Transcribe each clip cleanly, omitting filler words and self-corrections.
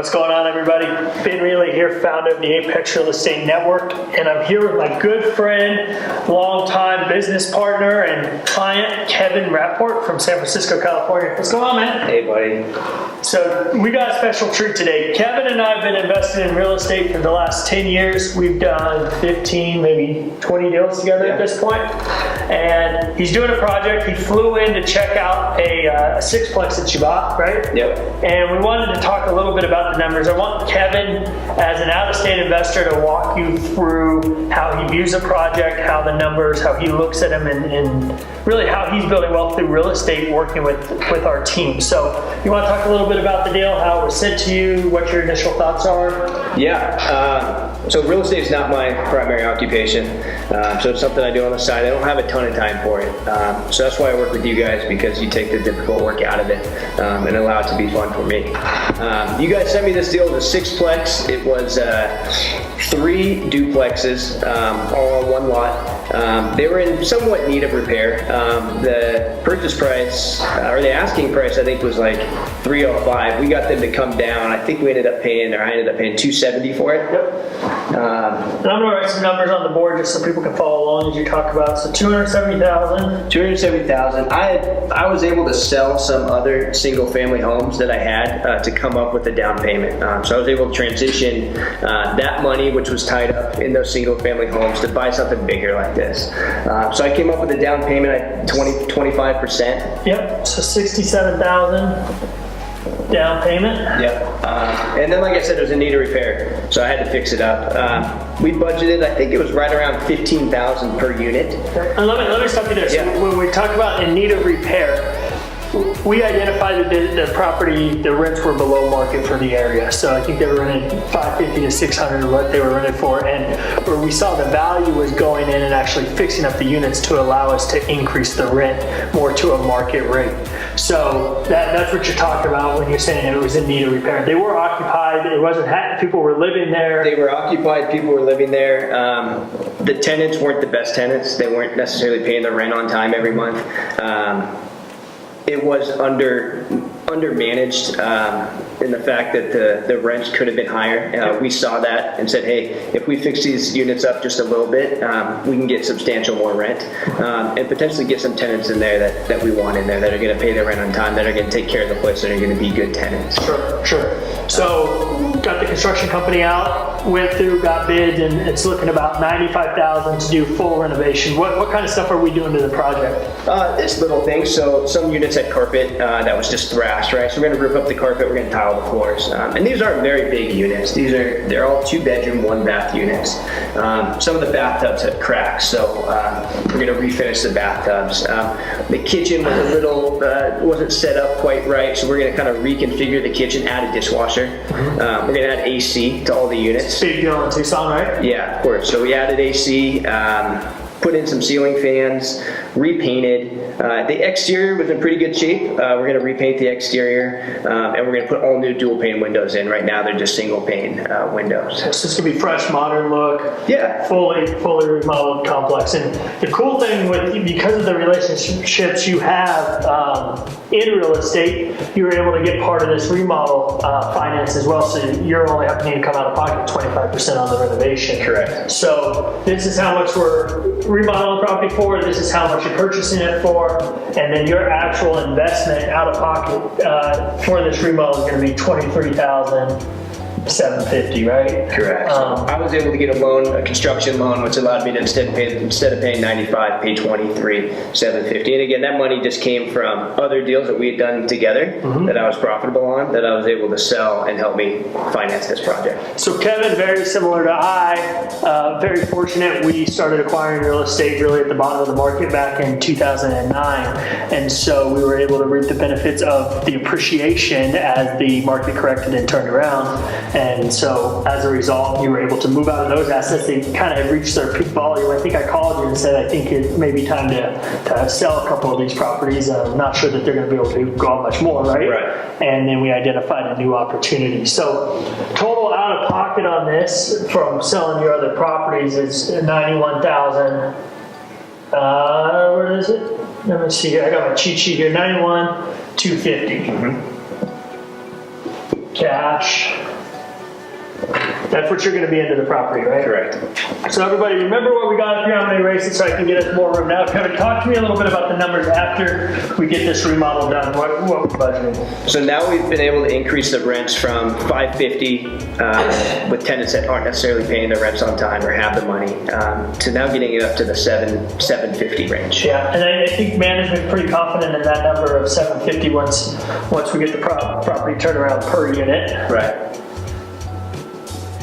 What's going on, everybody? Ben Riehle here, founder of the Apex Real Estate Network, and I'm here with my good friend, longtime business partner and client, Kevin Rapport from San Francisco, California. What's going on, man? Hey, buddy. So we got a special treat today. Kevin and I have been invested in real estate for the last 10 years. We've done 15, maybe 20 deals together at this point. And he's doing a project. He flew in to check out a sixplex that you bought, right? Yep. And we wanted to talk a little bit about the numbers. I want Kevin, as an out-of-state investor, to walk you through how he views a project, how the numbers, how he looks at them, and really how he's building wealth through real estate working with our team. So you want to talk a little bit about the deal, how it was sent to you, what your initial thoughts are? Yeah. So real estate is not my primary occupation. So it's something I do on the side. I don't have a ton of time for it. So that's why I work with you guys, because you take the difficult work out of it and allow it to be fun for me. You guys sent me this deal with a sixplex. It was 3 duplexes, all on one lot. They were in somewhat need of repair. The purchase price, or the asking price, I think was like $305. We got them to come down. I think I ended up paying $270 for it. Yep. And I'm going to write some numbers on the board just so people can follow along as you talk about. So $270,000. $270,000. I was able to sell some other single-family homes that I had to come up with a down payment. So I was able to transition that money, which was tied up in those single-family homes, to buy something bigger like this. So I came up with a down payment at 25%. Yep. So $67,000 down payment. Yep. And then, like I said, it was in need of repair, so I had to fix it up. We budgeted, I think it was right around $15,000 per unit. And let me stop you there. So when we talk about in need of repair, we identified that the property, the rents were below market for the area. So I think they were rented $550 to $600 what they were rented for. And where we saw the value was going in and actually fixing up the units to allow us to increase the rent more to a market rate. So that's what you're talking about when you're saying it was in need of repair. They were occupied. It wasn't, people were living there. They were occupied. People were living there. The tenants weren't the best tenants. They weren't necessarily paying their rent on time every month. It was undermanaged in the fact that the rents could have been higher. We saw that and said, hey, if we fix these units up just a little bit, we can get substantial more rent and potentially get some tenants in there that we want in there, that are going to pay their rent on time, that are going to take care of the place, that are going to be good tenants. Sure. So got the construction company out, went through, got bids, and it's looking about $95,000 to do full renovation. What kind of stuff are we doing to the project? It's little things. So some units had carpet that was just thrashed, right? So we're going to rip up the carpet, we're going to tile the floors. And these aren't very big units. They're all 2-bedroom, 1-bath units. Some of the bathtubs have cracks, so we're going to refinish the bathtubs. The kitchen was a little, wasn't set up quite right, so we're going to kind of reconfigure the kitchen, add a dishwasher. We're going to add AC to all the units. Big deal in Tucson, right? Yeah, of course. So we added AC, put in some ceiling fans, repainted. The exterior was in pretty good shape. We're going to repaint the exterior, and we're going to put all new dual pane windows in. Right now, they're just single pane windows. So this is going to be fresh, modern look. Yeah. Fully remodeled complex. And the cool thing because of the relationships you have in real estate, you were able to get part of this remodel finance as well. So you're only having to come out of pocket 25% on the renovation. Correct. So this is how much we're remodeling the property for, this is how much you're purchasing it for, and then your actual investment out of pocket for this remodel is going to be $23,750, right? Correct. I was able to get a construction loan, which allowed me to instead of paying $95, pay $23,750. And again, that money just came from other deals that we had done together that I was profitable on, that I was able to sell and help me finance this project. So Kevin, very similar to very fortunate. We started acquiring real estate really at the bottom of the market back in 2009, and so we were able to reap the benefits of the appreciation as the market corrected and turned around. And so as a result, you were able to move out of those assets. They kind of have reached their peak volume. I think I called you and said, I think it may be time to sell a couple of these properties. I'm not sure that they're going to be able to go out much more, right? Right. And then we identified a new opportunity. So total out of pocket on this from selling your other properties is $91,000. Where is it? Let me see here. I got my cheat sheet here. $91,250. Cash. That's what you're going to be into the property, right? Correct. So everybody, remember what we got up here, how many races, so I can get us more room. Now, Kevin, talk to me a little bit about the numbers after we get this remodel done. What we're budgeting? So now we've been able to increase the rents from $550 with tenants that aren't necessarily paying their rents on time or have the money, to now getting it up to the $750 range. Yeah, and I think management's pretty confident in that number of 750 once we get the property turned around per unit. Right.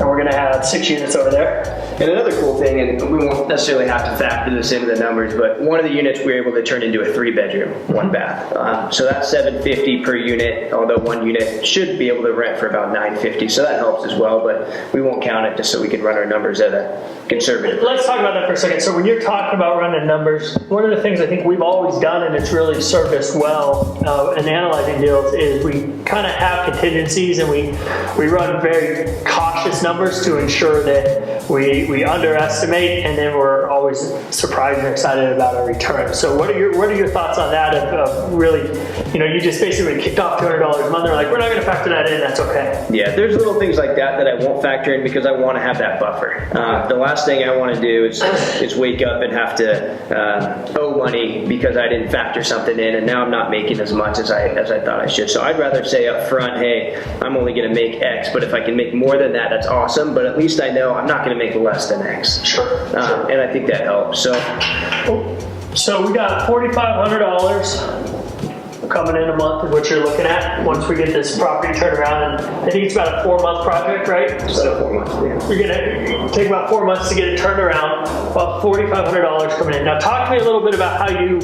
And we're going to have 6 units over there. And another cool thing, and we won't necessarily have to factor this into the numbers, but one of the units we were able to turn into a 3-bedroom, 1-bath. So that's $750 per unit, although one unit should be able to rent for about $950, so that helps as well, but we won't count it just so we can run our numbers at a conservative. Let's talk about that for a second. So when you're talking about running numbers, one of the things I think we've always done, and it's really served us well in analyzing deals, is we kind of have contingencies, and we run very cautious numbers to ensure that we underestimate, and then we're always surprised and excited about our return. So what are your thoughts on that of really, you just basically kicked off $200 a month, they're like, we're not going to factor that in, that's okay. Yeah, there's little things like that I won't factor in because I want to have that buffer. The last thing I want to do is wake up and have to owe money because I didn't factor something in, and now I'm not making as much as I thought I should. So I'd rather say up front, hey, I'm only going to make X, but if I can make more than that, that's awesome, but at least I know I'm not going to make less than X. Sure. And I think that helps. So we got $4,500 coming in a month is what you're looking at once we get this property turned around, and I think it's about a 4-month project, right? So 4 months, yeah. You're gonna take about 4 months to get it turned around, about $4,500 coming in. Now talk to me a little bit about how you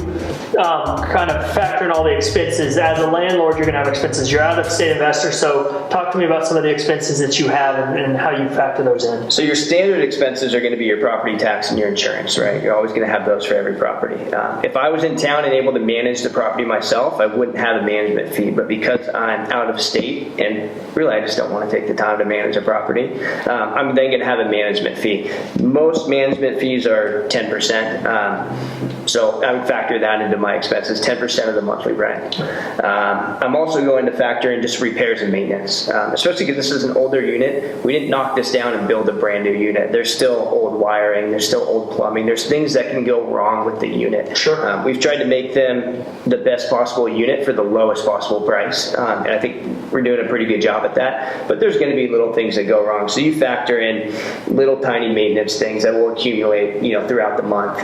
kind of factor in all the expenses. As a landlord, you're gonna have expenses. You're out of state investor, so talk to me about some of the expenses that you have and how you factor those in. So your standard expenses are going to be your property tax and your insurance, right? You're always going to have those for every property. If I was in town and able to manage the property myself, I wouldn't have a management fee, but because I'm out of state and really I just don't want to take the time to manage a property, I'm then going to have a management fee. Most management fees are 10%, so I would factor that into my expenses, 10% of the monthly rent. I'm also going to factor in just repairs and maintenance, especially because this is an older unit. We didn't knock this down and build a brand new unit. There's still old wiring, there's still old plumbing, there's things that can go wrong with the unit. Sure. We've tried to make them the best possible unit for the lowest possible price, and I think we're doing a pretty good job at that, but there's going to be little things that go wrong, so you factor in little tiny maintenance things that will accumulate throughout the month.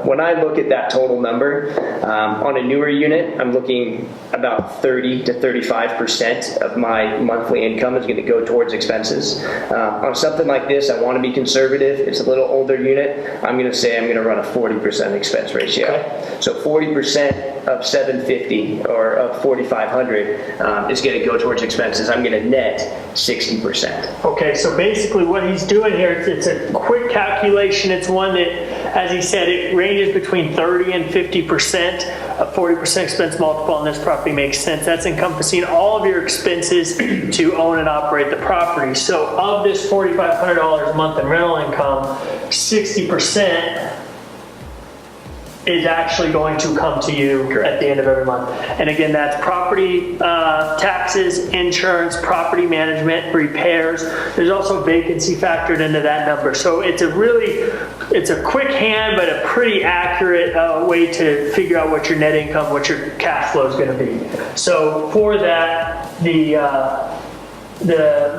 When I look at that total number, on a newer unit, I'm looking about 30 to 35% of my monthly income is going to go towards expenses. On something like this, I want to be conservative. It's a little older unit. I'm going to say I'm going to run a 40% expense ratio. Okay. So 40% of 750 or of 4,500 is going to go towards expenses. I'm going to net 60%. Okay, so basically what he's doing here, it's a quick calculation. It's one that, as he said, it ranges between 30 and 50%. A 40% expense multiple on this property makes sense. That's encompassing all of your expenses to own and operate the property. So of this $4,500 a month in rental income, 60% is actually going to come to you at the end of every month. And again, that's property taxes, insurance, property management, repairs. There's also vacancy factored into that number. So it's a quick hand, but a pretty accurate way to figure out what your net income, what your cash flow is going to be. So for that, the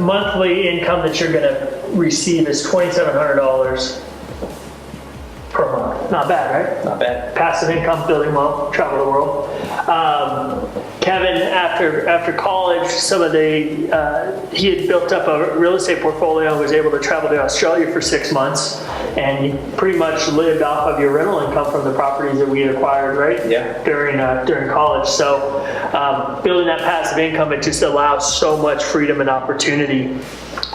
monthly income that you're going to receive is $2,700 per month. Not bad, right? Not bad. Passive income, building wealth, travel the world. Kevin, after college, he had built up a real estate portfolio and was able to travel to Australia for 6 months, and he pretty much lived off of your rental income from the properties that we had acquired, right? Yeah. During college. So building that passive income, it just allows so much freedom and opportunity.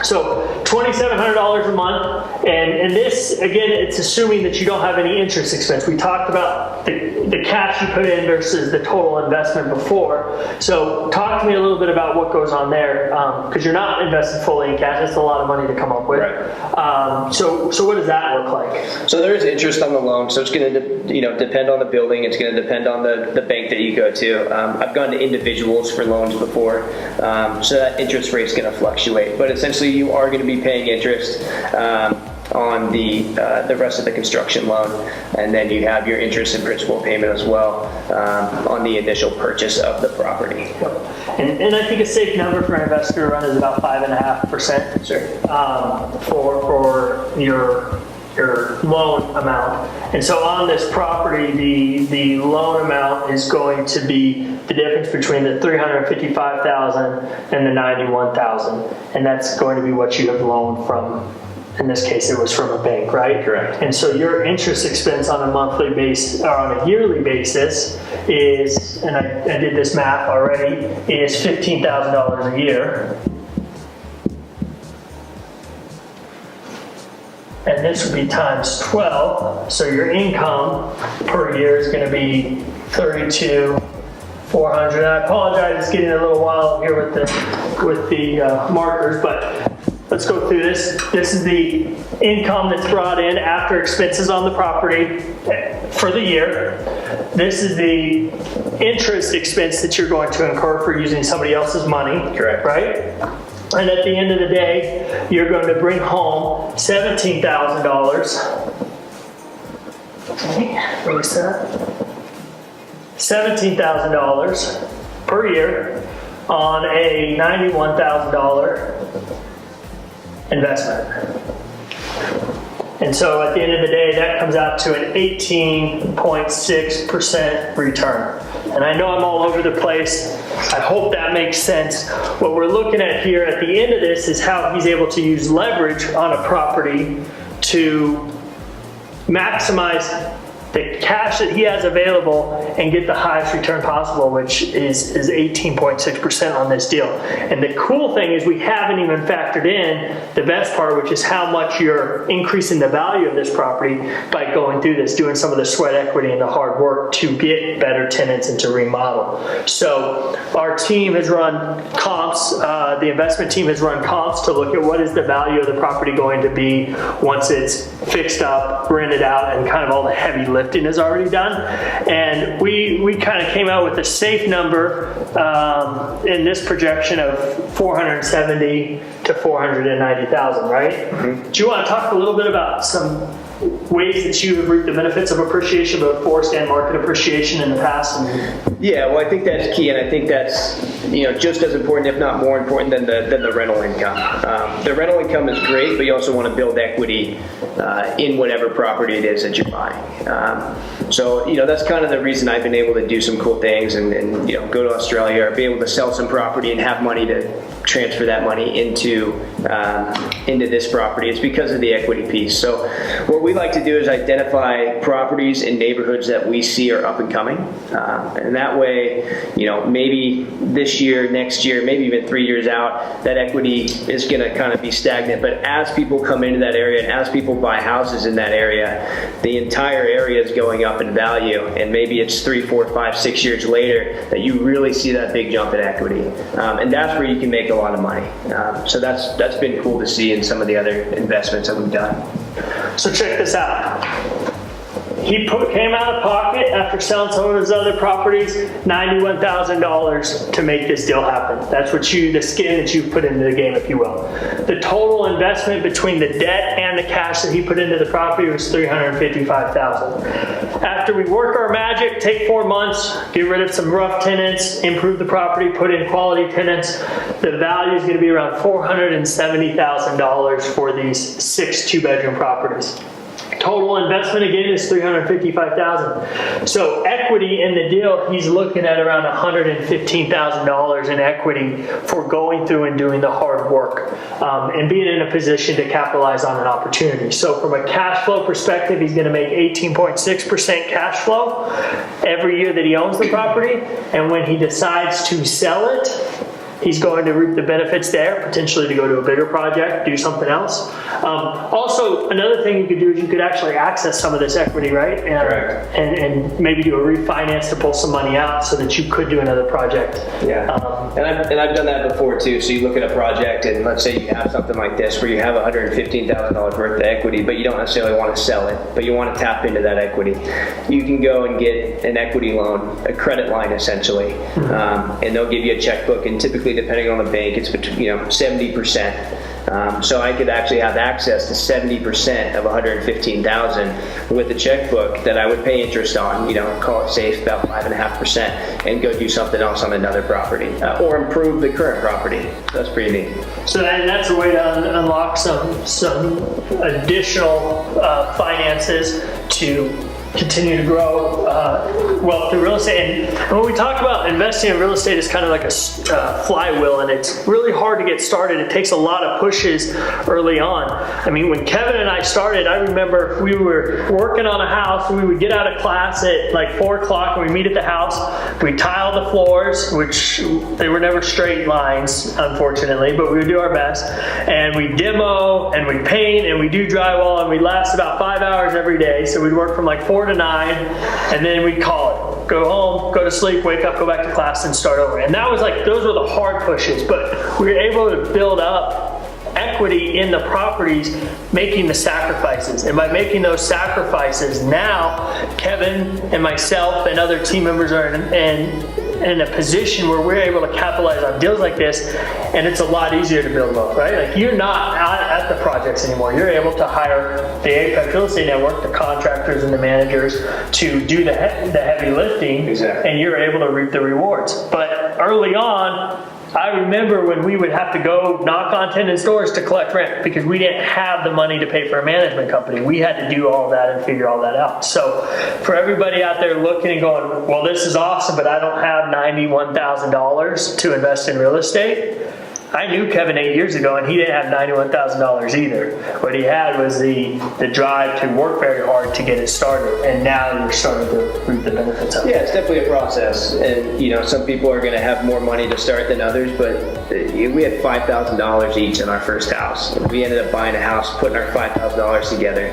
So $2,700 a month, and this, again, it's assuming that you don't have any interest expense. We talked about the cash you put in versus the total investment before. So talk to me a little bit about what goes on there, because you're not invested fully in cash. That's a lot of money to come up with. Right. So what does that look like? So there is interest on the loan. So it's going to depend on the building. It's going to depend on the bank that you go to. I've gone to individuals for loans before, so that interest rate's going to fluctuate. But essentially, obviously you are going to be paying interest on the rest of the construction loan, and then you have your interest and principal payment as well on the initial purchase of the property. And I think a safe number for an investor to run is about 5.5%. Sure. For your loan amount. And so on this property, the loan amount is going to be the difference between the $355,000 and the $91,000, and that's going to be what you have loaned from. In this case, it was from a bank, right? Correct. And so your interest expense on a monthly basis, or on a yearly basis, is, and I did this math already, is $15,000 a year. And this would be times 12. So your income per year is going to be $32,400. I apologize, it's getting a little wild here with the markers, but let's go through this. This is the income that's brought in after expenses on the property for the year. This is the interest expense that you're going to incur for using somebody else's money. Correct. Right? And at the end of the day, you're going to bring home $17,000. Okay, release that. $17,000 per year on a $91,000 investment. And so at the end of the day, that comes out to an 18.6% return. And I know I'm all over the place. I hope that makes sense. What we're looking at here at the end of this is how he's able to use leverage on a property to maximize the cash that he has available and get the highest return possible, which is 18.6% on this deal. And the cool thing is we haven't even factored in the best part, which is how much you're increasing the value of this property by going through this, doing some of the sweat equity and the hard work to get better tenants and to remodel. So our team has run comps, the investment team has run comps to look at what is the value of the property going to be once it's fixed up, rented out, and kind of all the heavy lifting is already done. And we kind of came out with a safe number in this projection of $470,000 to $490,000, right? Mm-hmm. Do you want to talk a little bit about some ways that you have reaped the benefits of appreciation, both forced and market appreciation in the past? Yeah, well, I think that's key, and I think that's just as important, if not more important, than the rental income. The rental income is great, but you also want to build equity in whatever property it is that you're buying. So that's kind of the reason I've been able to do some cool things and go to Australia or be able to sell some property and have money to transfer that money into this property. It's because of the equity piece. So what we like to do is identify properties in neighborhoods that we see are up and coming, and that way, maybe this year, next year, maybe even 3 years out, that equity is going to kind of be stagnant. But as people come into that area and as people buy houses in that area, the entire area is going up in value, and maybe it's 3, 4, 5, 6 years later that you really see that big jump in equity, and that's where you can make a lot of money. So that's been cool to see in some of the other investments that we've done. So check this out. He came out of pocket after selling some of his other properties, $91,000 to make this deal happen. That's what the skin that you've put into the game, if you will. The total investment between the debt and the cash that he put into the property was $355,000. After we work our magic, take 4 months, get rid of some rough tenants, improve the property, put in quality tenants, the value is going to be around $470,000 for these 6 2-bedroom properties. Total investment again is $355,000. So equity in the deal, he's looking at around $115,000 in equity for going through and doing the hard work and being in a position to capitalize on an opportunity. So from a cash flow perspective, he's going to make 18.6% cash flow every year that he owns the property. And when he decides to sell it, he's going to reap the benefits there, potentially to go to a bigger project, do something else. Also, another thing you could do is you could actually access some of this equity, right? Correct. And maybe do a refinance to pull some money out so that you could do another project. Yeah. And I've done that before too. So you look at a project and let's say you have something like this where you have $115,000 worth of equity, but you don't necessarily want to sell it, but you want to tap into that equity. You can go and get an equity loan, a credit line essentially, and they'll give you a checkbook, and typically depending on the bank, it's between 70% So I could actually have access to 70% of $115,000 with a checkbook that I would pay interest on, call it safe, about 5.5%, and go do something else on another property, or improve the current property. So that's pretty neat. So that's a way to unlock some additional finances to continue to grow wealth through real estate. And when we talk about investing in real estate, it's kind of like a flywheel, and it's really hard to get started. It takes a lot of pushes early on. I mean, when Kevin and I started, I remember we were working on a house. We would get out of class at like 4 o'clock, and we meet at the house. We tile the floors, which they were never straight lines, unfortunately, but we would do our best. And we demo, and we paint, and we do drywall, and we last about 5 hours every day. So we'd work from like 4 to 9, and then we'd call it. Go home, go to sleep, wake up, go back to class, and start over. And that was like, those were the hard pushes, but we were able to build up equity in the properties, making the sacrifices. And by making those sacrifices, now Kevin and myself and other team members are in a position where we're able to capitalize on deals like this, and it's a lot easier to build wealth, right? Like, you're not at the projects anymore. You're able to hire the Apex Real Estate Network, the contractors and the managers, to do the heavy lifting. Exactly. And you're able to reap the rewards. But early on, I remember when we would have to go knock on tenant doors to collect rent because we didn't have the money to pay for a management company. We had to do all that and figure all that out. So for everybody out there looking and going, well, this is awesome, but I don't have $91,000 to invest in real estate. I knew Kevin 8 years ago, and he didn't have $91,000 either. What he had was the drive to work very hard to get it started, and now you're starting to reap the benefits of it. Yeah, it's definitely a process, and some people are going to have more money to start than others, but we had $5,000 each in our first house. We ended up buying a house, putting our $5,000 together,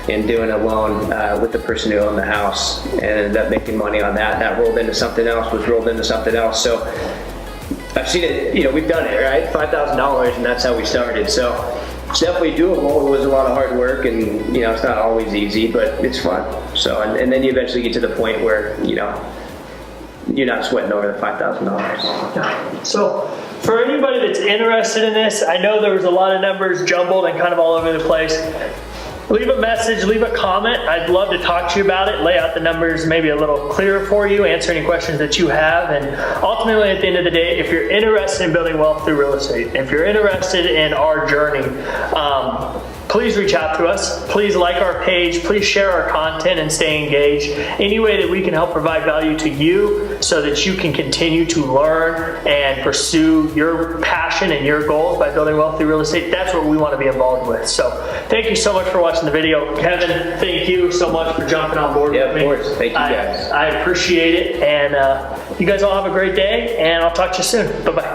and doing a loan with the person who owned the house, and ended up making money on that. That rolled into something else, was rolled into something else. So I've seen it, we've done it, right? $5,000, and that's how we started. So it's definitely doable. It was a lot of hard work, and it's not always easy, but it's fun. So, and then you eventually get to the point where, you're not sweating over the $5,000. Yeah. So for anybody that's interested in this, I know there was a lot of numbers jumbled and kind of all over the place. Leave a message, leave a comment. I'd love to talk to you about it, lay out the numbers maybe a little clearer for you, answer any questions that you have. And ultimately, at the end of the day, if you're interested in building wealth through real estate, if you're interested in our journey, please reach out to us. Please like our page. Please share our content and stay engaged. Any way that we can help provide value to you so that you can continue to learn and pursue your passion and your goals by building wealth through real estate, that's what we want to be involved with. So thank you so much for watching the video. Kevin, thank you so much for jumping on board with me. Yeah, of course. Thank you, guys. I appreciate it. And you guys all have a great day, and I'll talk to you soon. Bye-bye.